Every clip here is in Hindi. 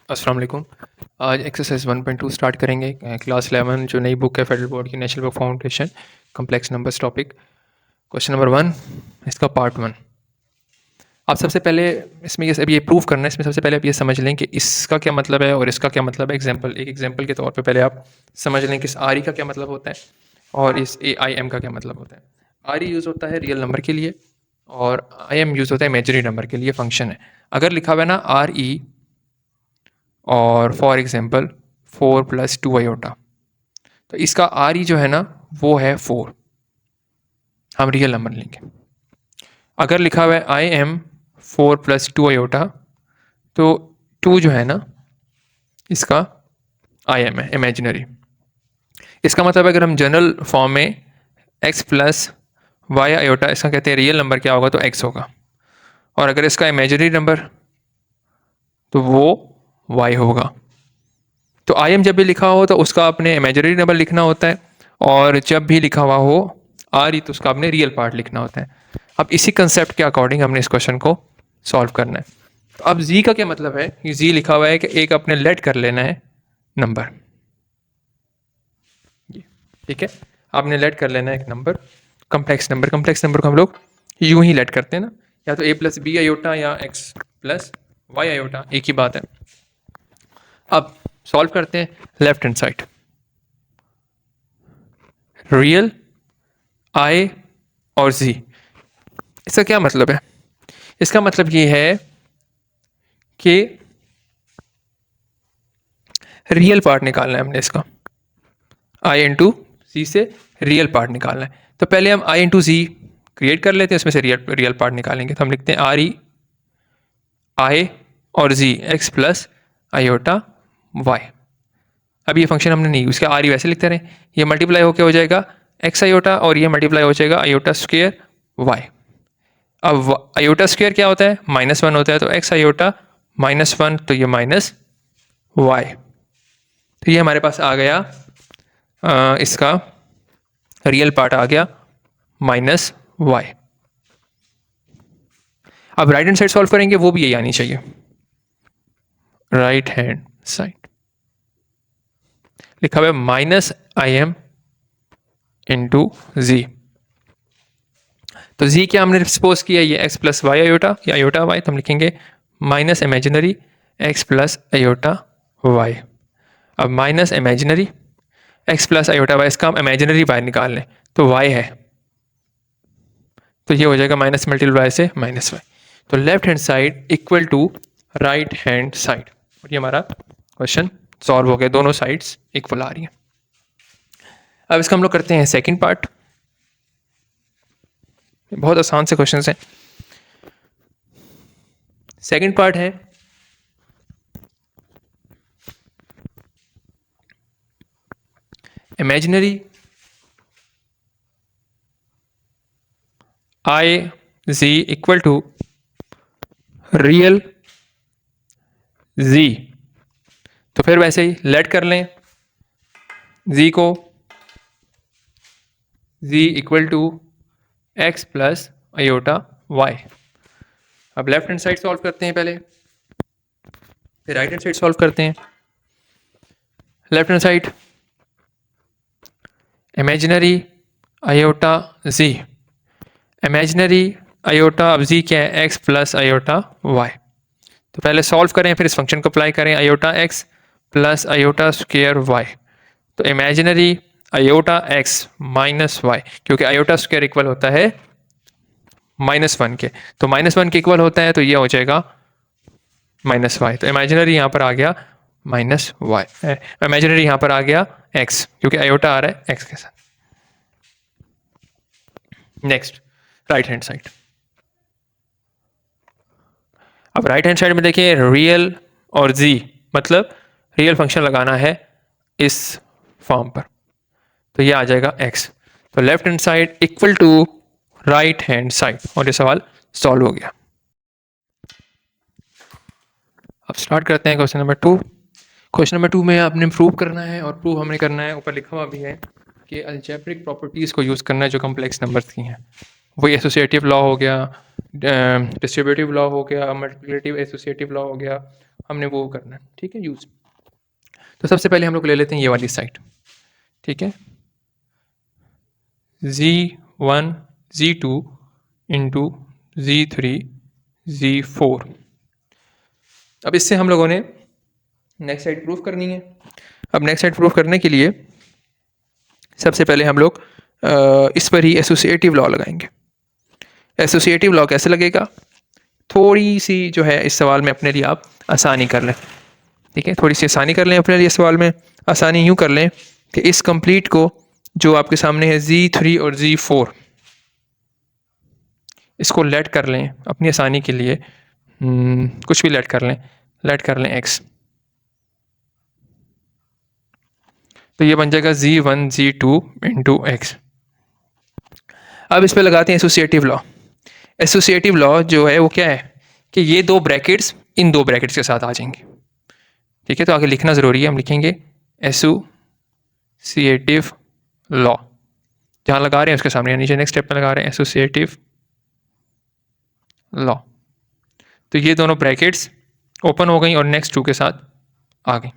अस्सलाम वालेकुम। आज एक्सरसाइज 1.2 स्टार्ट करेंगे। क्लास 11 जो नई बुक है फेडरल बोर्ड की, national book foundation, complex numbers topic. Question number 1, इसका पार्ट 1। आप सबसे पहले इसमें ये अब ये प्रूव करना है। इसमें सबसे पहले आप ये समझ लें कि इसका क्या मतलब है और इसका क्या मतलब है। एक एग्जाम्पल के तौर पे पहले आप समझ लें कि इस आर ई का क्या मतलब होता है और इस ए आई एम का क्या मतलब होता है। आर ई यूज़ होता है रियल नंबर के लिए और आई एम यूज़ होता है इमेजिनरी नंबर के लिए। फंक्शन है, अगर लिखा हुआ है ना आर ई और फॉर एग्जांपल 4 + 2 आयोटा, तो इसका आर ई जो है ना वो है 4, हम रियल नंबर लेंगे। अगर लिखा हुआ है आई एम 4 + 2 आयोटा, तो 2 जो है ना इसका आई एम है, इमेजिनरी। इसका मतलब अगर हम जनरल फॉर्म में x + y आयोटा इसका कहते हैं रियल नंबर क्या होगा, तो x होगा। और अगर इसका इमेजिनरी नंबर तो वो y होगा। तो आई एम जब भी लिखा हो तो उसका अपने इमेजिनरी नंबर लिखना होता है, और जब भी लिखा हुआ हो आर ई तो उसका अपने रियल पार्ट लिखना होता है। अब इसी कंसेप्ट के अकॉर्डिंग हमने इस क्वेश्चन को सॉल्व करना है। तो अब जी का क्या मतलब है कि जी लिखा हुआ है कि एक अपने लेट कर लेना है नंबर, ठीक है। आपने लेट कर लेना है एक नंबर, कम्प्लेक्स नंबर को हम लोग यूं ही लेट करते हैं ना, या तो a + b आयोटा या x + y आयोटा, एक ही बात है। अब सॉल्व करते हैं लेफ्ट हैंड साइड। रियल, आई और जी, इसका क्या मतलब है? इसका मतलब ये है कि रियल पार्ट निकालना है हमने इसका, आई इंटू जी से रियल पार्ट निकालना है। तो पहले हम आई इंटू जी क्रिएट कर लेते हैं, उसमें से रियल पार्ट निकालेंगे। तो हम लिखते हैं आर ई आई और जी एक्स प्लस आयोटा वाई। अब ये फंक्शन हमने नहीं यूज़ किया, आर ई वैसे लिखते रहे। ये मल्टीप्लाई होकर हो जाएगा एक्स आयोटा और ये मल्टीप्लाई हो जाएगा आयोटा स्क्वेयर वाई। अब आयोटा स्क्वेयर क्या होता है? -1 होता है। तो एक्स आयोटा -1, तो ये माइनस वाई। तो ये हमारे पास आ गया इसका रियल पार्ट आ गया -y। अब राइट हैंड साइड सॉल्व करेंगे, वो भी यही आनी चाहिए, राइट हैंड साइड। लिखा हुआ है -im इंटू जी। तो जी क्या हमने सपोज किया, ये x + y आयोटा या आयोटा y, तो हम लिखेंगे minus imaginary x + iota y। अब minus imaginary x + iota y, इसका हम इमेजिनरी y निकाल लें तो y है, तो ये हो जाएगा माइनस मल्टीप्लाई से -y। तो left hand side equal to right hand side, और ये हमारा क्वेश्चन सॉल्व हो गया, दोनों साइड्स इक्वल आ रही हैं। अब इसका हम लोग करते हैं सेकंड पार्ट। बहुत आसान से क्वेश्चन हैं। सेकंड पार्ट है imaginary i z equal to real z. तो फिर वैसे ही लेट कर लें जी को, z equal to x + iota y. अब लेफ्ट हैंड साइड सॉल्व करते हैं पहले, फिर राइट हैंड साइड सॉल्व करते हैं। Left hand side imaginary iota z, imaginary iota, अब जी क्या है? X + iota y. तो पहले सॉल्व करें, फिर इस फंक्शन को अप्लाई करें, iota x + iota square y. तो imaginary iota x minus y, क्योंकि आयोटा स्क्वेयर इक्वल होता है -1 के, तो -1 के इक्वल होता है, तो ये हो जाएगा -y। तो इमेजिनरी यहाँ पर आ गया -y, इमेजिनरी यहाँ पर आ गया x, क्योंकि आयोटा आ रहा है x के साथ। Next right hand side. अब राइट हैंड साइड में देखिए रियल और z, मतलब रियल फंक्शन लगाना है इस फॉर्म पर, तो ये आ जाएगा x। तो left hand side equal to right hand side, और ये सवाल सॉल्व हो गया। अब स्टार्ट करते हैं क्वेश्चन नंबर 2। क्वेश्चन नंबर 2 में आपने प्रूव करना है, और प्रूव हमने करना है, ऊपर लिखा हुआ भी है कि अलजेब्रिक प्रॉपर्टीज़ को यूज़ करना है जो कम्प्लेक्स नंबर्स की हैं। वही एसोसिएटिव लॉ हो गया, डिस्ट्रीब्यूटिव लॉ हो गया, मल्टीप्लिकेटिव एसोसिएटिव लॉ हो गया, हमने वो करना है, ठीक है, यूज़। तो सबसे पहले हम लोग ले लेते हैं ये वाली साइड, ठीक है, Z1 Z2 into Z3 Z4। अब इससे हम लोगों ने नेक्स्ट साइड प्रूफ करनी है। अब नेक्स्ट साइड प्रूफ करने के लिए सबसे पहले हम लोग इस पर ही एसोसिएटिव लॉ लगाएंगे। एसोसिएटिव लॉ कैसे लगेगा, थोड़ी सी जो है इस सवाल में अपने लिए आप आसानी कर लें, ठीक है, थोड़ी सी आसानी कर लें अपने लिए सवाल में। आसानी यूँ कर लें कि इस कंप्लीट को जो आपके सामने है Z3 और Z4, इसको लेट कर लें अपनी आसानी के लिए, कुछ भी लेट कर लें x। तो ये बन जाएगा Z1 Z2 इंटू x। अब इस पे लगाते हैं एसोसिएटिव लॉ। एसोसिएटिव लॉ जो है वो क्या है कि ये दो ब्रैकेट्स इन दो ब्रैकेट्स के साथ आ जाएंगे, ठीक है। तो आगे लिखना ज़रूरी है, हम लिखेंगे एसोसिएटिव लॉ, जहाँ लगा रहे हैं उसके सामने नीचे नेक्स्ट स्टेप में लगा रहे हैं एसोसिएटिव लॉ। तो ये दोनों ब्रैकेट्स ओपन हो गई और नेक्स्ट टू के साथ आ गई।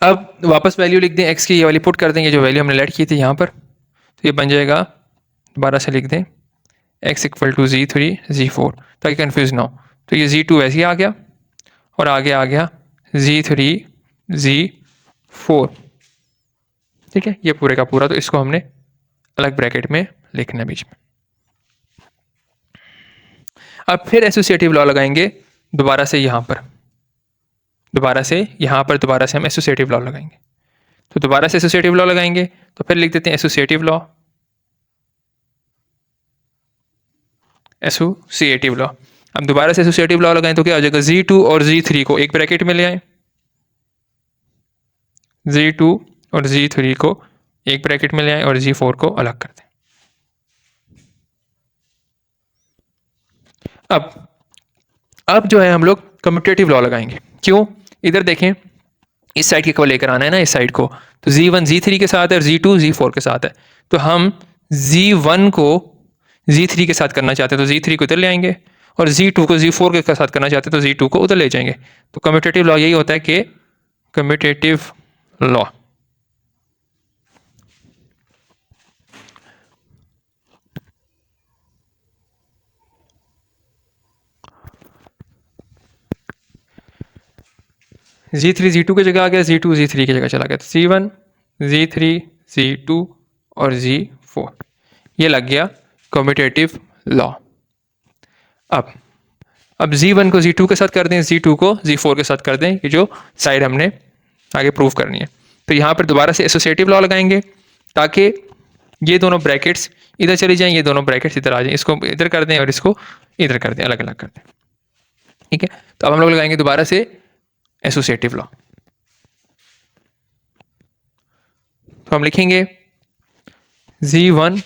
अब वापस वैल्यू लिख दें एक्स की, ये वाली पुट कर देंगे जो वैल्यू हमने लेट की थी यहाँ पर। तो ये बन जाएगा, दोबारा से लिख दें x equal to Z3 Z4 ताकि कन्फ्यूज ना हो। तो ये Z2 वैसे ही आ गया और आगे आ गया Z3 Z4, ठीक है, ये पूरे का पूरा। तो इसको हमने अलग ब्रैकेट में लिखना है बीच में। अब फिर एसोसिएटिव लॉ लगाएंगे दोबारा से यहाँ पर, दोबारा से हम एसोसिएटिव लॉ लगाएंगे। तो दोबारा से एसोसिएटिव लॉ लगाएंगे तो फिर लिख देते हैं एसोसिएटिव लॉ, एसोसिएटिव लॉ। अब दोबारा से एसोसिएटिव लॉ लगाएं तो क्या हो जाएगा, Z2 और Z3 को एक ब्रैकेट में ले आए, Z2 और Z3 को एक ब्रैकेट में ले आए और Z4 को अलग कर दें। अब जो है हम लोग कम्यूटेटिव लॉ लगाएंगे। क्यों, इधर देखें, इस साइड की को लेकर आना है ना, इस साइड को। तो Z1 Z3 के साथ है और Z2 Z4 के साथ है। तो हम Z1 को Z3 के साथ करना चाहते हैं तो Z3 को इधर ले आएंगे, और Z2 को Z4 के साथ करना चाहते हैं तो Z2 को उधर ले जाएंगे। तो कम्यूटेटिव लॉ यही होता है कि कम्यूटेटिव लॉ Z3 Z2 की जगह आ गया, Z2 Z3 की जगह चला गया। तो Z1 Z3 Z2 और Z4, ये लग गया कम्यूटेटिव लॉ। अब Z1 को Z2 के साथ कर दें, Z2 को Z4 के साथ कर दें, ये जो साइड हमने आगे प्रूव करनी है। तो यहाँ पर दोबारा से एसोसिएटिव लॉ लगाएंगे ताकि ये दोनों ब्रैकेट्स इधर चली जाएं, ये दोनों ब्रैकेट्स इधर आ जाएं। इसको इधर कर दें और इसको इधर कर दें, अलग अलग कर दें, ठीक है। तो अब हम लोग लगाएंगे दोबारा से एसोसिएटिव लॉ। तो हम लिखेंगे Z1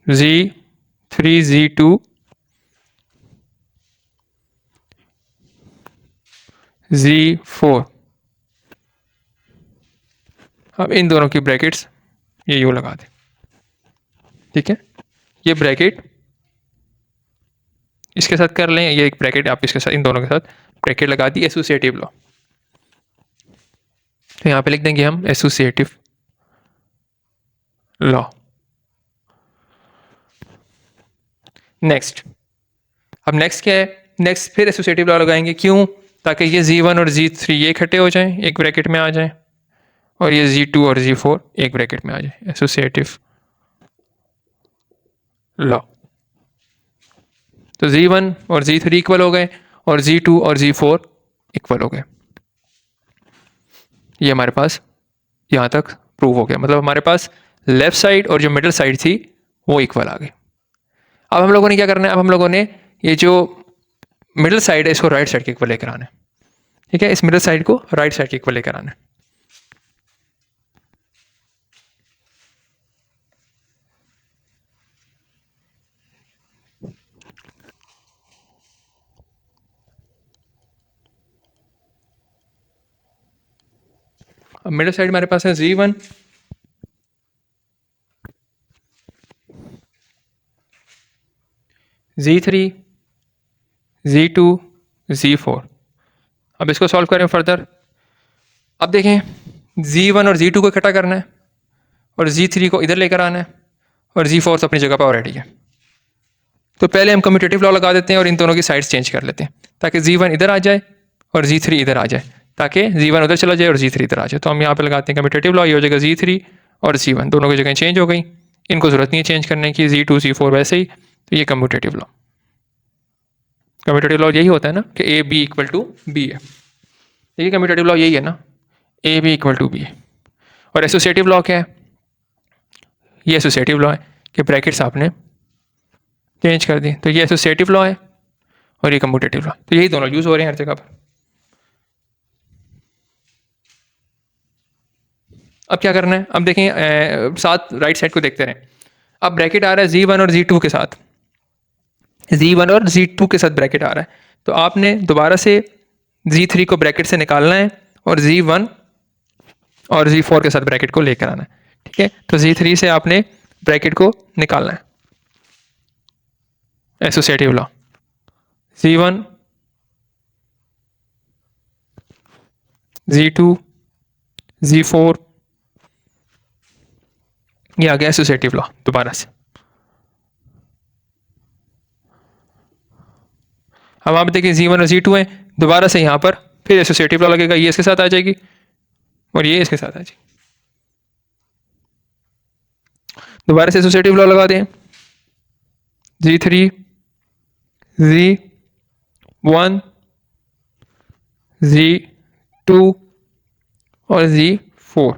Z3 Z2 Z4। अब इन दोनों की ब्रैकेट्स ये यूँ लगा दें, ठीक है। ये ब्रैकेट इसके साथ कर लें, ये एक ब्रैकेट आप इसके साथ, इन दोनों के साथ ब्रैकेट लगा दी, एसोसिएटिव लॉ। तो यहाँ पे लिख देंगे हम एसोसिएटिव लॉ। नेक्स्ट, अब नेक्स्ट क्या है, नेक्स्ट फिर एसोसिएटिव लॉ लगाएंगे। क्यों, ताकि ये Z1 और Z3 ये इकट्ठे हो जाएं, एक ब्रैकेट में आ जाएं, और ये Z2 और Z4 एक ब्रैकेट में आ जाए, एसोसिएटिव लॉ। तो Z1 और Z3 इक्वल हो गए और Z2 और Z4 इक्वल हो गए। ये हमारे पास यहाँ तक प्रूव हो गया, मतलब हमारे पास लेफ्ट साइड और जो मिडिल साइड थी वो इक्वल आ गई। अब हम लोगों ने क्या करना है, अब हम लोगों ने ये जो मिडिल साइड है इसको राइट साइड के इक्वल लेकर आना है, ठीक है। इस मिडिल साइड को राइट साइड के इक्वल लेकर आना है। अब मिडिल साइड हमारे पास है Z1 Z3 Z2 Z4। अब इसको सॉल्व करें फर्दर। अब देखें Z1 और Z2 को इकट्ठा करना है और Z3 को इधर लेकर आना है और Z4 तो अपनी जगह पर ऑलरेडी है। तो पहले हम कम्यूटेटिव लॉ लगा देते हैं और इन दोनों की साइड्स चेंज कर लेते हैं ताकि Z1 इधर आ जाए और Z3 इधर आ जाए, ताकि Z1 उधर चला जाए और Z3 इधर आ जाए। तो हम यहाँ पे लगाते हैं कम्यूटेटिव लॉ, ये हो जाएगा Z3 और Z1 दोनों की जगह चेंज हो गई, इनको ज़रूरत नहीं है चेंज करने की, Z2 Z4 वैसे ही। तो ये कम्यूटेटिव लॉ, कम्यूटेटिव लॉ यही होता है ना कि A B equal to B है। देखिए कम्यूटेटिव लॉ यही है ना, A B equal to B है। और एसोसिएटिव लॉ क्या है? ये एसोसिएटिव लॉ है कि ब्रैकेट्स आपने चेंज कर दी, तो ये एसोसिएटिव लॉ है और ये कम्यूटेटिव लॉ। तो यही दोनों यूज हो रहे हैं हर जगह पर। अब क्या करना है? अब देखें साथ राइट साइड को देखते रहें। अब ब्रैकेट आ रहा है Z1 और Z2 के साथ, Z1 और Z2 के साथ ब्रैकेट आ रहा है, तो आपने दोबारा से Z3 को ब्रैकेट से निकालना है और Z1 और Z4 के साथ ब्रैकेट को लेकर आना है। ठीक है, तो Z3 से आपने ब्रैकेट को निकालना है। Associative law, Z1 Z2 Z4, ये आ गया एसोसिएटिव लॉ दोबारा से। अब आप देखिए Z1 और Z2 है, दोबारा से यहाँ पर फिर एसोसिएटिव लॉ लगेगा, ये इसके साथ आ जाएगी और ये इसके साथ आ जाएगी। दोबारा से एसोसिएटिव लॉ लगा दें, Z3 Z1 Z2 और Z4,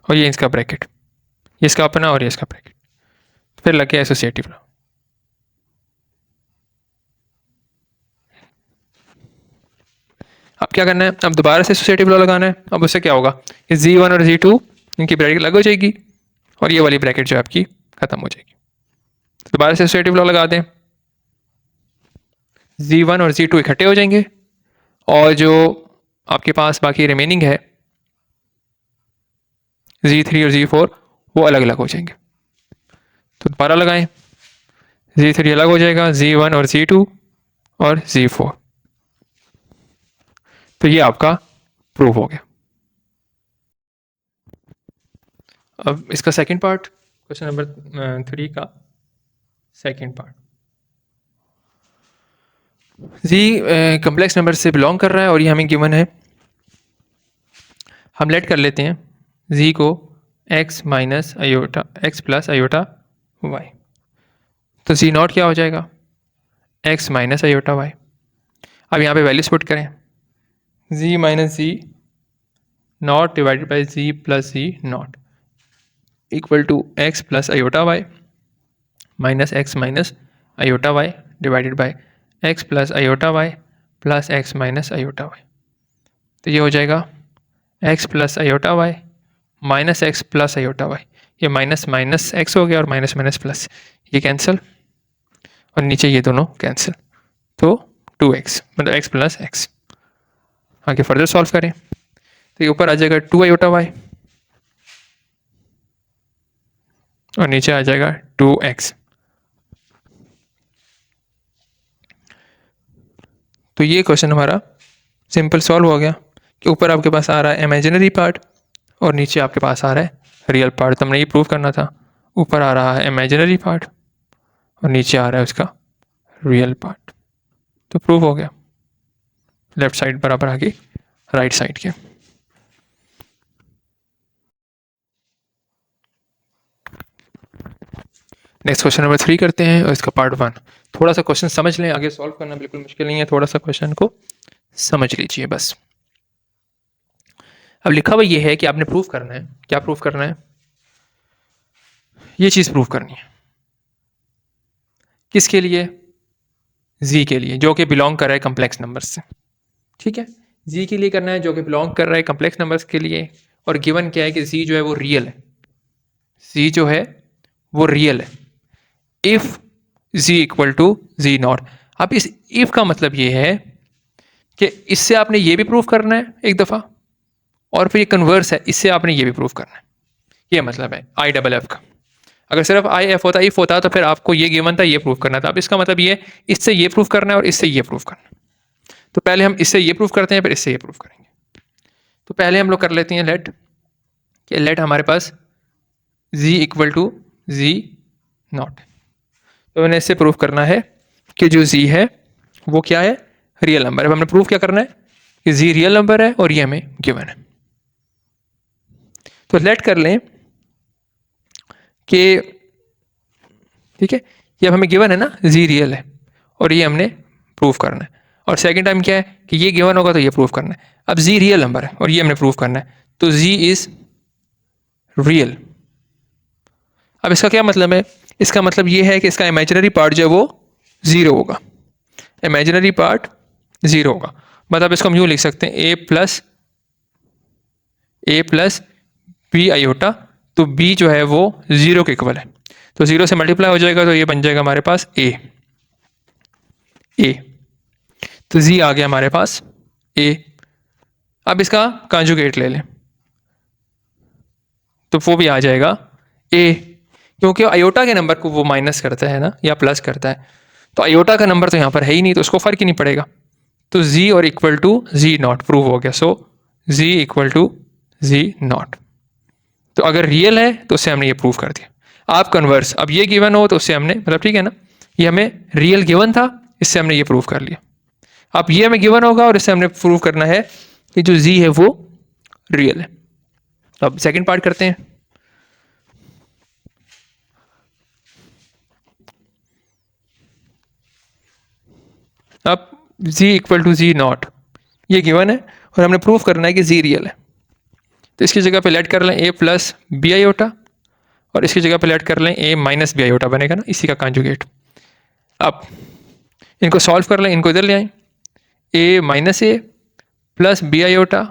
और ये इसका ब्रैकेट, ये इसका अपना और ये इसका ब्रैकेट, फिर लग गया एसोसिएटिव लॉ। अब क्या करना है? अब दोबारा से एसोसिएटिव लॉ लगाना है। अब उससे क्या होगा कि Z1 और Z2 इनकी ब्रैकेट अलग हो जाएगी और ये वाली ब्रैकेट जो है आपकी खत्म हो जाएगी। दोबारा से एसोसिएटिव लॉ लगा दें, Z1 और Z2 इकट्ठे हो जाएंगे और जो आपके पास बाकी रिमेनिंग है Z3 और Z4 वो अलग अलग हो जाएंगे। तो दोबारा लगाएं, Z3 अलग हो जाएगा, Z1 और Z2 और Z4। तो ये आपका प्रूफ हो गया। अब इसका सेकंड पार्ट, क्वेश्चन नंबर 3 का second part. Z complex number से बिलोंग कर रहा है और ये हमें गिवन है। हम लेट कर लेते हैं Z को x minus iota x plus iota y, तो Z नॉट क्या हो जाएगा? x minus iota y। अब यहाँ पे वैल्यूज पुट करें, Z minus Z not divided by Z plus Z not equal to x plus iota y minus x minus iota y divided by x plus iota y plus x minus iota y। तो ये हो जाएगा x plus iota y minus x plus iota y। ये माइनस माइनस x हो गया और माइनस माइनस प्लस, ये कैंसिल और नीचे ये दोनों कैंसिल, तो 2x मतलब x प्लस x। आगे फर्दर सॉल्व करें तो ये ऊपर आ जाएगा 2 आयोटा y और नीचे आ जाएगा 2x। तो ये क्वेश्चन हमारा सिंपल सॉल्व हो गया कि ऊपर आपके पास आ रहा है इमेजिनरी पार्ट और नीचे आपके पास आ रहा है रियल पार्ट। तो हमने ये प्रूव करना था, ऊपर आ रहा है इमेजिनरी पार्ट और नीचे आ रहा है उसका रियल पार्ट। तो प्रूव हो गया, लेफ्ट साइड बराबर आ गई राइट साइड के। नेक्स्ट क्वेश्चन नंबर 3 करते हैं और इसका पार्ट 1। थोड़ा सा क्वेश्चन समझ लें, आगे सॉल्व करना बिल्कुल मुश्किल नहीं है, थोड़ा सा क्वेश्चन को समझ लीजिए बस। अब लिखा हुआ ये है कि आपने प्रूफ करना है, क्या प्रूफ करना है? ये चीज प्रूफ करनी है। किसके लिए? Z के लिए, जो कि बिलोंग कर रहा है कम्प्लेक्स नंबर्स से। ठीक है, Z के लिए करना है जो कि बिलोंग कर रहा है कम्प्लेक्स नंबर्स के लिए। और गिवन क्या है कि Z जो है वो रियल है, Z जो है वो रियल है if Z equal to Z not. अब इस इफ का मतलब ये है कि इससे आपने ये भी प्रूफ करना है एक दफा और फिर ये कन्वर्स है, इससे आपने ये भी प्रूफ करना है। ये मतलब है IFF का। अगर सिर्फ आई एफ होता, इफ होता, तो फिर आपको ये गिवन था, ये प्रूव करना था। अब इसका मतलब ये इससे ये प्रूव करना है और इससे ये प्रूव करना है। तो पहले हम इससे ये प्रूव करते हैं, फिर इससे ये प्रूव करेंगे। तो पहले हम लोग कर लेते हैं लेट हमारे पास z equal to G not. तो मैंने इससे प्रूव करना है कि जो z है वो क्या है, रियल नंबर है। अब हमने प्रूव क्या करना है कि z रियल नंबर है और ये हमें गिवन है। तो लेट कर लें कि ठीक है, ये अब हमें गिवन है ना, z रियल है और ये हमने प्रूव करना है। और सेकंड टाइम क्या है कि ये गिवन होगा तो ये प्रूव करना है। अब z रियल नंबर है और ये हमने प्रूव करना है, तो z इज रियल। अब इसका क्या मतलब है, इसका मतलब ये है कि इसका इमेजिनरी पार्ट जो है वो जीरो होगा, इमेजिनरी पार्ट जीरो होगा। मतलब इसको हम यूँ लिख सकते हैं ए प्लस बी आयोटा, तो b जो है वो जीरो के इक्वल है, तो जीरो से मल्टीप्लाई हो जाएगा, तो ये बन जाएगा हमारे पास a। तो z आ गया हमारे पास a। अब इसका कॉन्जुगेट ले लें तो वो भी आ जाएगा a, क्योंकि आयोटा के नंबर को वो माइनस करता है ना या प्लस करता है, तो आयोटा का नंबर तो यहाँ पर है ही नहीं, तो उसको फर्क ही नहीं पड़ेगा। तो z और equal to G not prove हो गया। So z equal to G not. तो अगर रियल है तो उससे हमने ये प्रूव कर दिया। आप कन्वर्स, अब ये गिवन हो तो उससे हमने मतलब ठीक है ना, ये हमें रियल गिवन था, इससे हमने ये प्रूव कर लिया। अब ये हमें गिवन होगा और इससे हमने प्रूव करना है कि जो z है वो रियल है। तो अब सेकंड पार्ट करते हैं। अब z equal to G not ये गिवन है और हमने प्रूव करना है कि z रियल है। तो इसकी जगह पे लेट कर लें a प्लस बी आयोटा और इसकी जगह पे लेट कर लें a माइनस बी आयोटा, बनेगा ना इसी का कॉन्जुगेट। अब इनको सॉल्व कर लें, इनको इधर ले आएं, a minus A plus B iota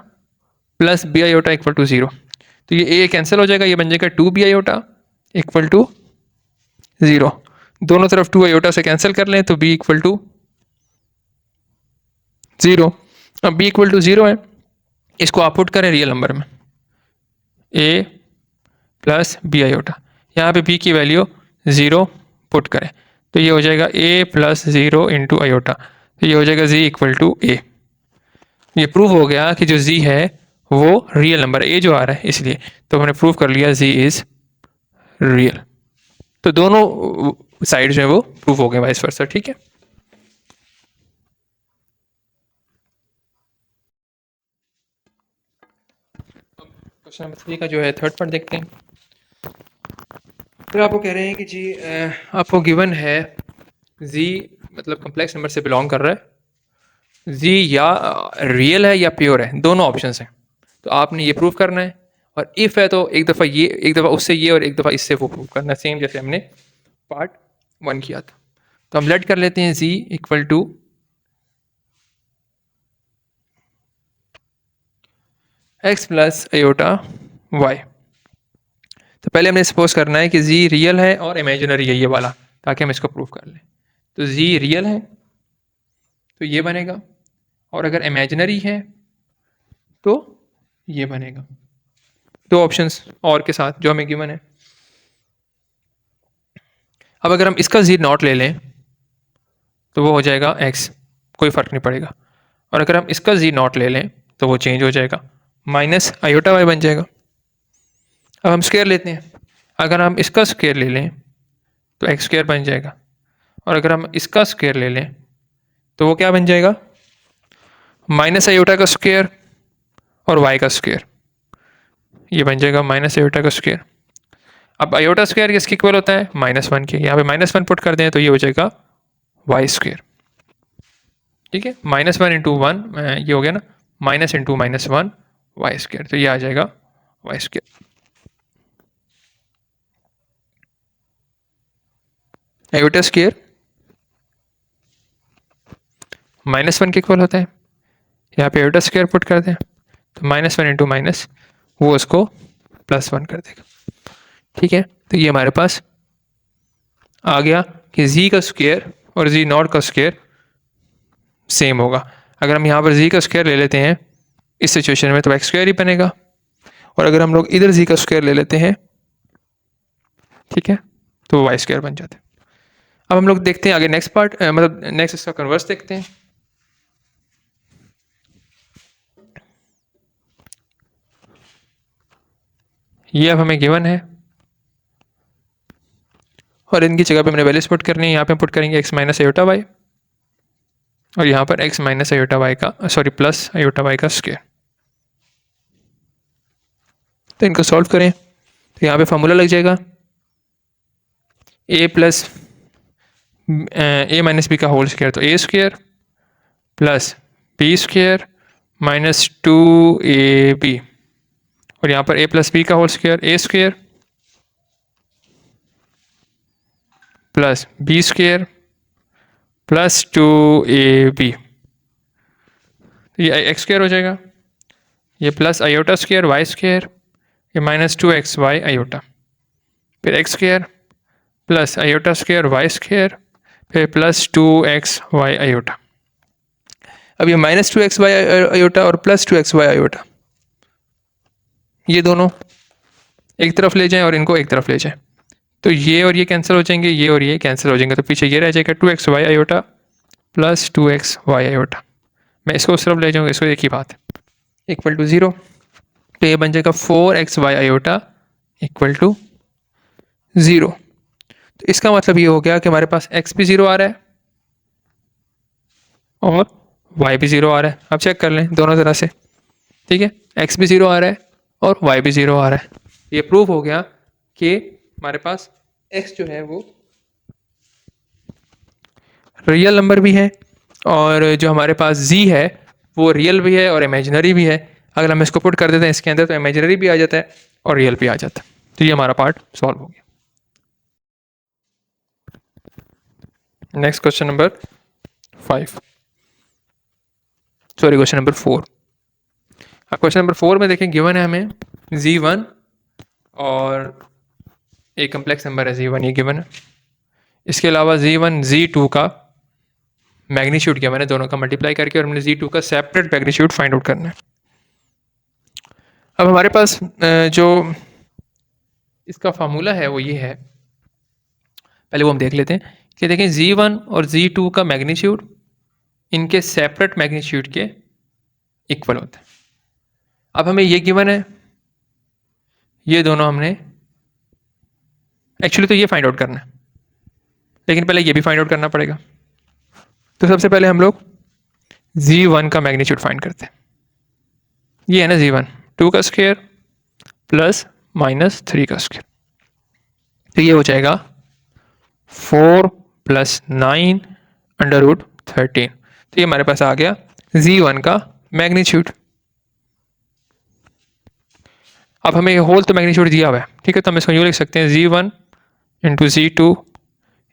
plus B iota equal to zero. तो ये a कैंसिल हो जाएगा, ये बन जाएगा two B iota equal to zero. दोनों तरफ टू आयोटा से कैंसिल कर लें तो b इक्वल टू जीरो। अब b इक्वल टू जीरो है, इसको आप पुट करें रियल नंबर में a प्लस बी आयोटा, यहाँ पे b की वैल्यू ज़ीरो पुट करें तो ये हो जाएगा a plus zero into iota, तो ये हो जाएगा z इक्वल टू a। ये प्रूव हो गया कि जो z है वो रियल नंबर है, a जो आ रहा है इसलिए, तो हमने प्रूव कर लिया z इज रियल। तो दोनों साइड जो है वो प्रूव हो गए वाइस वर्सा। ठीक है, क्वेश्चन नंबर 3 का जो है थर्ड पार्ट देखते हैं। फिर आपको कह रहे हैं कि जी आपको गिवन है z मतलब कम्प्लेक्स नंबर से बिलोंग कर रहा है, z या रियल है या प्योर है, दोनों ऑप्शंस हैं। तो आपने ये प्रूव करना है, और इफ़ है तो एक दफ़ा ये, एक दफ़ा उससे ये और एक दफ़ा इससे वो प्रूव करना है, सेम जैसे हमने पार्ट 1 किया था। तो हम लेट कर लेते हैं z equal to x plus iota y। तो पहले हमने सपोज करना है कि z रियल है और इमेजिनरी है ये वाला, ताकि हम इसको प्रूव कर लें। तो z रियल है तो ये बनेगा, और अगर इमेजिनरी है तो ये बनेगा। दो ऑप्शंस और के साथ जो हमें गिवन है। अब अगर हम इसका z नॉट ले लें तो वो हो जाएगा x, कोई फ़र्क नहीं पड़ेगा। और अगर हम इसका z नॉट ले लें तो वो चेंज हो जाएगा, माइनस आयोटा y बन जाएगा। अब हम स्क्वायर लेते हैं, अगर हम इसका स्क्वायर ले लें तो एक्स स्क्वायर बन जाएगा, और अगर हम इसका स्क्वायर ले लें तो वो क्या बन जाएगा, माइनस आयोटा का स्क्वायर और y का स्क्वायर, ये बन जाएगा माइनस आयोटा का स्क्वायर। अब आयोटा स्क्वायर किसके इक्वल होता है, -1 के, यहाँ पे -1 पुट कर दें तो ये हो जाएगा y स्क्वायर। ठीक है, -1 इंटू 1 ये हो गया ना, माइनस इंटू -1 y स्क्वायर, तो ये आ जाएगा y स्क्वायर। आयोटा स्क्वायर -1 के इक्वल होता है, यहाँ पे आयोटा स्क्वायर पुट कर दें तो -1 इंटू माइनस वो उसको +1 कर देगा। ठीक है, तो ये हमारे पास आ गया कि z का स्क्वायर और z नॉट का स्क्वायर सेम होगा। अगर हम यहाँ पर z का स्क्वायर ले लेते हैं इस सिचुएशन में तो x स्क्वायर ही बनेगा, और अगर हम लोग इधर z का स्क्वायर ले लेते हैं, ठीक है, तो वाई स्क्वायर बन जाता है। अब हम लोग देखते हैं आगे नेक्स्ट पार्ट, मतलब नेक्स्ट इसका कन्वर्स देखते हैं। ये अब हमें गिवन है और इनकी जगह पे हमने वैल्यूज पुट करनी है। यहाँ पे पुट करेंगे x माइनस आयोटा वाई और यहाँ पर x माइनस आयोटा वाई का प्लस आयोटा वाई का स्क्वायर। तो इनको सॉल्व करें तो यहाँ पे फॉर्मूला लग जाएगा a plus A minus B का होल स्क्वायर, तो A square plus B square minus 2ab और यहाँ पर a प्लस बी का whole square, A square plus B square plus 2ab, ये एक्स स्क्वायर हो जाएगा, ये plus iota square Y square, ये माइनस 2xy आयोटा, फिर X square plus iota square Y square, फिर प्लस 2xy आयोटा। अब ये माइनस 2xy आयोटा और प्लस 2xy आयोटा ये दोनों एक तरफ ले जाएं और इनको एक तरफ ले जाएं, तो ये और ये कैंसिल हो जाएंगे, ये और ये कैंसिल हो जाएंगे, तो पीछे ये रह जाएगा 2xy iota plus 2xy iota. मैं इसको उस तरफ ले जाऊँगा, इसको एक ही बात है, इक्वल टू 0। तो ये बन जाएगा 4xy आयोटा इक्वल टू 0। तो इसका मतलब ये हो गया कि हमारे पास x भी 0 आ रहा है और y भी 0 आ रहा है। अब चेक कर लें दोनों तरह से, ठीक है, x भी 0 आ रहा है और y भी 0 आ रहा है। ये प्रूव हो गया कि हमारे पास x जो है वो रियल नंबर भी है और जो हमारे पास z है वो रियल भी है और इमेजिनरी भी है। अगर हम इसको पुट कर देते हैं इसके अंदर तो इमेजिनरी भी आ जाता है और रियल भी आ जाता है। तो ये हमारा पार्ट सॉल्व हो गया। Next question number 5, sorry question number 4। अब क्वेश्चन नंबर 4 में देखें गिवन है हमें z1 और एक कम्प्लेक्स नंबर है z1, ये गिवन है। इसके अलावा z1 z2 का मैग्नीट्यूड किया मैंने दोनों का मल्टीप्लाई करके और हमने z2 का सेपरेट मैग्नीट्यूड फाइंड आउट करना है। अब हमारे पास जो इसका फार्मूला है वो ये है, पहले वो हम देख लेते हैं कि देखें z1 और z2 का मैग्नीट्यूड इनके सेपरेट मैग्नीट्यूड के इक्वल होता है। अब हमें ये गिवन है, ये दोनों हमने एक्चुअली तो ये फाइंड आउट करना है, लेकिन पहले ये भी फाइंड आउट करना पड़ेगा। तो सबसे पहले हम लोग z1 का मैग्नीट्यूड फाइंड करते हैं। ये है ना z1, 2 का स्क्वायर प्लस माइनस 3 का स्क्वायर, तो ये हो जाएगा 4 प्लस 9 अंडर रूट 13। तो ये हमारे पास आ गया z1 का मैग्नीट्यूड। अब हमें होल तो मैग्नीट्यूड दिया हुआ है, ठीक है, तो हम इसको यूँ लिख सकते हैं z1 into z2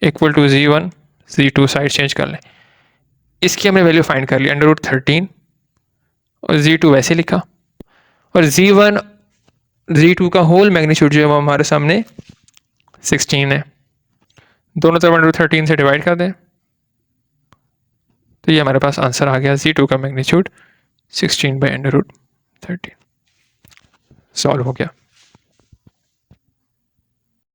equal to z1 z2 side change कर लें। इसकी हमने वैल्यू फाइंड कर ली अंडर रूट 13 और z2 वैसे लिखा और z1 z2 का होल मैग्नीट्यूड जो है वो हमारे सामने 16 है। दोनों तरफ अंडर रूट 13 से डिवाइड कर दें तो ये हमारे पास आंसर आ गया z2 का magnitude 16 by under root 13। Solve हो गया।